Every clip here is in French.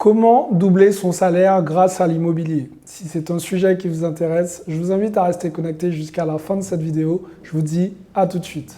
Comment doubler son salaire grâce à l'immobilier? Si c'est un sujet qui vous intéresse, je vous invite à rester connecté jusqu'à la fin de cette vidéo. Je vous dis à tout de suite.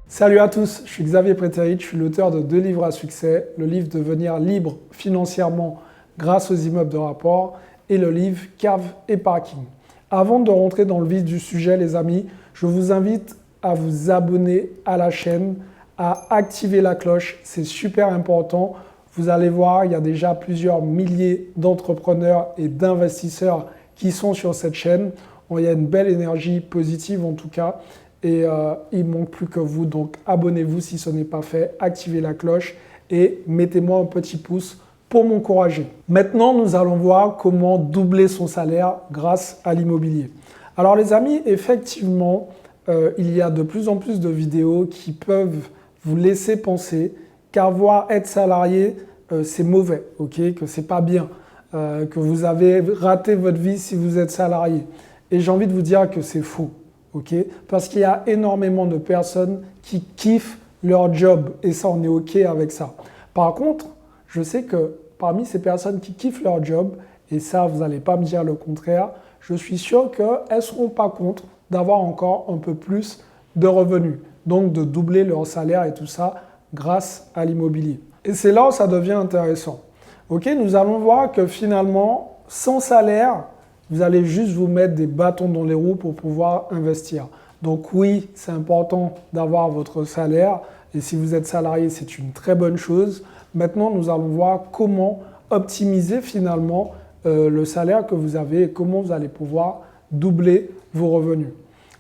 Salut à tous, je suis Xavier Prétérit, je suis l'auteur de 2 livres à succès, le livre Devenir libre financièrement grâce aux immeubles de rapport et le livre Cave et Parking. Avant de rentrer dans le vif du sujet, les amis, je vous invite à vous abonner à la chaîne, à activer la cloche, c'est super important. Vous allez voir, il y a déjà plusieurs milliers d'entrepreneurs et d'investisseurs qui sont sur cette chaîne. Il y a une belle énergie positive en tout cas. Et il ne manque plus que vous, donc abonnez-vous si ce n'est pas fait, activez la cloche et mettez-moi un petit pouce pour m'encourager. Maintenant, nous allons voir comment doubler son salaire grâce à l'immobilier. Alors les amis, effectivement, il y a de plus en plus de vidéos qui peuvent vous laisser penser qu'avoir être salarié, c'est mauvais, okay, que c'est pas bien, que vous avez raté votre vie si vous êtes salarié. Et j'ai envie de vous dire que c'est faux. Okay, parce qu'il y a énormément de personnes qui kiffent leur job et ça, on est OK avec ça. Par contre, je sais que parmi ces personnes qui kiffent leur job, et ça, vous n'allez pas me dire le contraire, je suis sûr qu'elles ne seront pas contre d'avoir encore un peu plus de revenus, donc de doubler leur salaire et tout ça grâce à l'immobilier. Et c'est là où ça devient intéressant. OK, nous allons voir que finalement, sans salaire, vous allez juste vous mettre des bâtons dans les roues pour pouvoir investir. Donc oui, c'est important d'avoir votre salaire et si vous êtes salarié, c'est une très bonne chose. Maintenant, nous allons voir comment optimiser finalement le salaire que vous avez et comment vous allez pouvoir doubler vos revenus.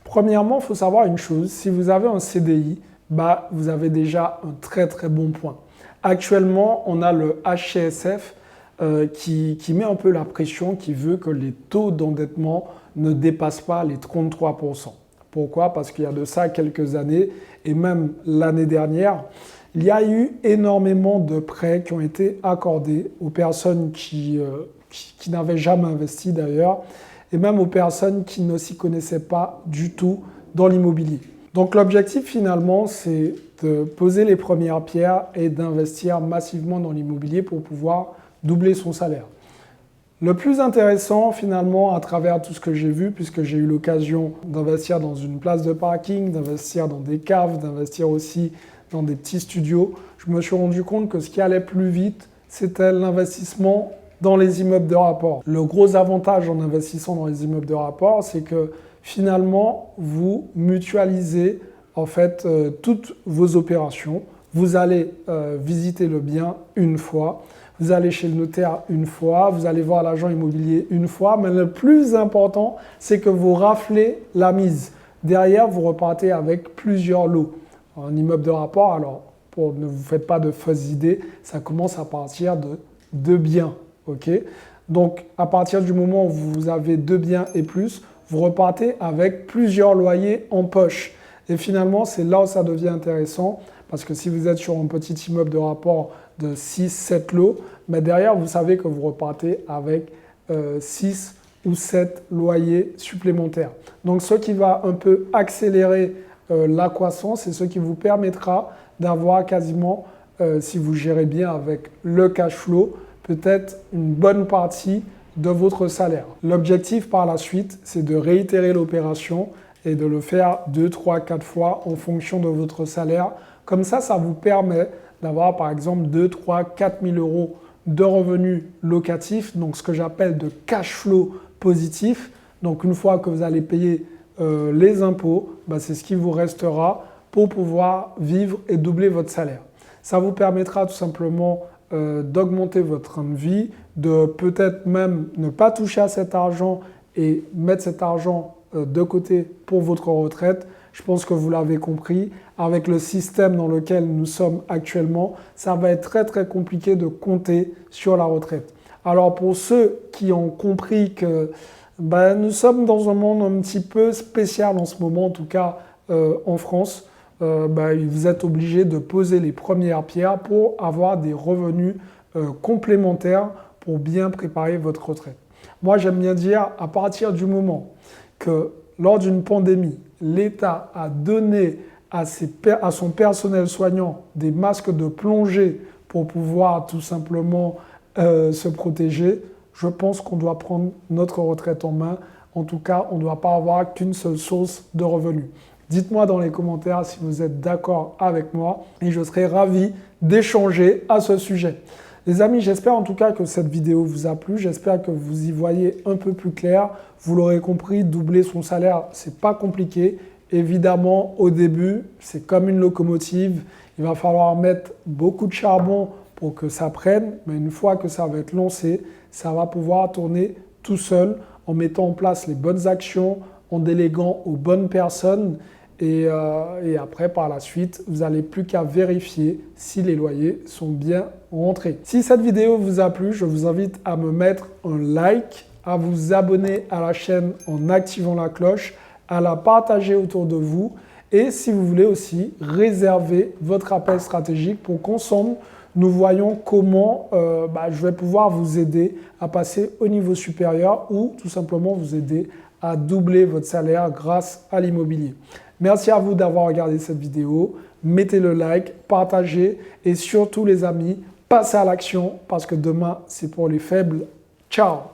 Premièrement, il faut savoir une chose, si vous avez un CDI, vous avez déjà un très très bon point. Actuellement, on a le HCSF qui met un peu la pression, qui veut que les taux d'endettement ne dépassent pas les 33%. Pourquoi? Parce qu'il y a de ça quelques années, et même l'année dernière, il y a eu énormément de prêts qui ont été accordés aux personnes qui n'avaient jamais investi d'ailleurs, et même aux personnes qui ne s'y connaissaient pas du tout dans l'immobilier. Donc l'objectif finalement, c'est de poser les premières pierres et d'investir massivement dans l'immobilier pour pouvoir doubler son salaire. Le plus intéressant finalement à travers tout ce que j'ai vu, puisque j'ai eu l'occasion d'investir dans une place de parking, d'investir dans des caves, d'investir aussi dans des petits studios, je me suis rendu compte que ce qui allait plus vite, c'était l'investissement dans les immeubles de rapport. Le gros avantage en investissant dans les immeubles de rapport, c'est que finalement, vous mutualisez en fait toutes vos opérations. Vous allez visiter le bien une fois. Vous allez chez le notaire une fois, vous allez voir l'agent immobilier une fois, mais le plus important, c'est que vous raflez la mise. Derrière, vous repartez avec plusieurs lots. Un immeuble de rapport, alors ne vous faites pas de fausses idées, ça commence à partir de 2 biens. Okay, donc, à partir du moment où vous avez 2 biens et plus, vous repartez avec plusieurs loyers en poche. Et finalement, c'est là où ça devient intéressant. Parce que si vous êtes sur un petit immeuble de rapport de 6-7 lots, mais derrière, vous savez que vous repartez avec 6 ou 7 loyers supplémentaires. Donc, ce qui va un peu accélérer la croissance et ce qui vous permettra d'avoir quasiment, si vous gérez bien avec le cash flow, peut-être une bonne partie de votre salaire. L'objectif par la suite, c'est de réitérer l'opération et de le faire 2, 3, 4 fois en fonction de votre salaire. Comme ça, ça vous permet d'avoir par exemple 2, 3, 4 000 euros de revenus locatifs, donc ce que j'appelle de cash flow positif. Donc une fois que vous allez payer les impôts, c'est ce qui vous restera pour pouvoir vivre et doubler votre salaire. Ça vous permettra tout simplement d'augmenter votre train de vie, de peut-être même ne pas toucher à cet argent et mettre cet argent de côté pour votre retraite. Je pense que vous l'avez compris, avec le système dans lequel nous sommes actuellement, ça va être très très compliqué de compter sur la retraite. Alors pour ceux qui ont compris que nous sommes dans un monde un petit peu spécial en ce moment, en tout cas en France, vous êtes obligés de poser les premières pierres pour avoir des revenus complémentaires pour bien préparer votre retraite. Moi, j'aime bien dire, à partir du moment que lors d'une pandémie, l'État a donné à son personnel soignant des masques de plongée pour pouvoir tout simplement se protéger, je pense qu'on doit prendre notre retraite en main. En tout cas, on ne doit pas avoir qu'une seule source de revenus. Dites-moi dans les commentaires si vous êtes d'accord avec moi et je serai ravi d'échanger à ce sujet. Les amis, j'espère en tout cas que cette vidéo vous a plu. J'espère que vous y voyez un peu plus clair. Vous l'aurez compris, doubler son salaire, ce n'est pas compliqué. Évidemment, au début, c'est comme une locomotive. Il va falloir mettre beaucoup de charbon pour que ça prenne. Mais une fois que ça va être lancé, ça va pouvoir tourner tout seul en mettant en place les bonnes actions, en déléguant aux bonnes personnes. Et après, par la suite, vous n'allez plus qu'à vérifier si les loyers sont bien rentrés. Si cette vidéo vous a plu, je vous invite à me mettre un like, à vous abonner à la chaîne en activant la cloche, à la partager autour de vous et si vous voulez aussi réserver votre appel stratégique pour qu'ensemble, nous voyons comment je vais pouvoir vous aider à passer au niveau supérieur ou tout simplement vous aider à doubler votre salaire grâce à l'immobilier. Merci à vous d'avoir regardé cette vidéo. Mettez le like, partagez et surtout les amis, passez à l'action parce que demain, c'est pour les faibles. Ciao!